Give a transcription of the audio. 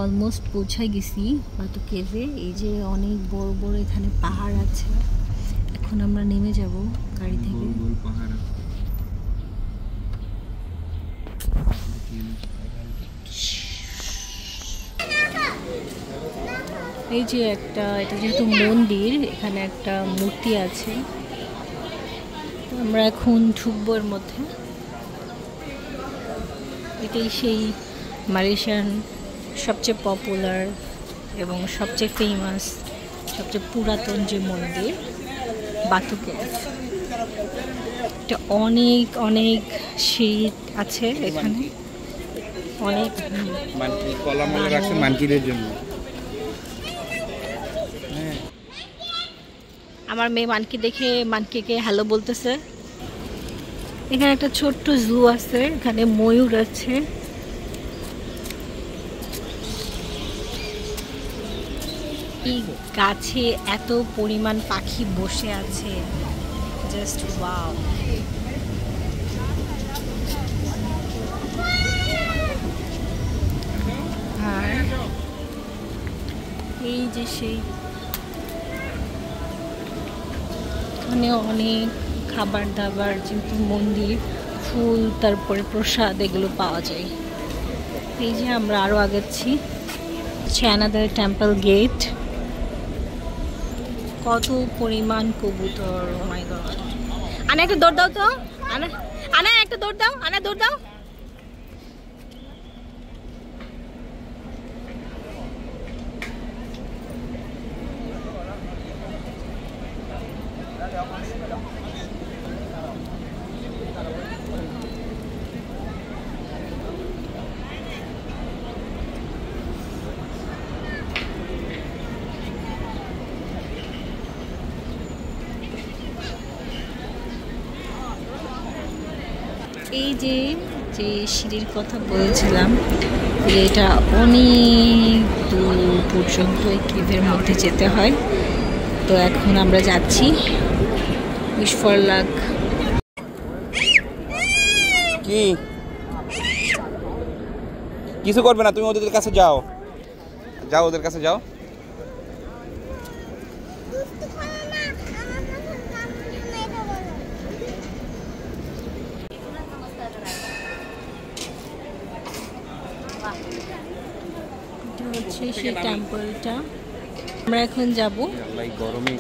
Almost পৌঁছে গেছি বাতু কেভে। এই যে অনেক বড় বড় এখানে পাহাড় আছে। এখন আমরা নেমে যাব গাড়ি থেকে। এই যে এটা যেহেতু মন্দির, এখানে একটা মূর্তি আছে। আমরা এখন ঢুকবো এর মধ্যে। এটাই সেই মালয়েশিয়ান সবচেয়ে পপুলার এবং সবচেয়ে ফেমাস, সবচেয়ে পুরাতন যে মন্দির বাতু কেভ। এটা অনেক অনেক সিঁড়ি আছে এখানে, অনেক কলা মলা রাখছে মানকিদের জন্য। আমার মেয়ে মানকি দেখে মানকিকে হ্যালো বলতেছে। এখানে একটা ছোট্ট জু আছে, এখানে ময়ূর আছে। এই গাছে এত পরিমাণ পাখি বসে আছে, জাস্ট ওয়াও। আর এই যে সেই এখানে অনেক খাবার দাবার, যেহেতু মন্দির, ফুল, তারপরে প্রসাদ এগুলো পাওয়া যায়। এই যে আমরা আরো আগাচ্ছি, অ্যানাদার টেম্পল গেট। কত পরিমাণ কবুতর, ও মাই গড। আনা একটা দৌড় দাও তো, আনা আনা একটা দৌড় দাও, আনা দৌড় দাও। এই যে যে সিঁড়ির কথা বলেছিলাম, এটা অনেক দূর পর্যন্ত এই কেভের মধ্যে যেতে হয়। তো এখন আমরা যাচ্ছি। Wish for lakh. কি কিছু করবে না, তুমি ওদের কাছে যাও, যাও ওদের কাছে যাও। হচ্ছে সেই টেম্পলটা, আমরা এখন যাব। গরমে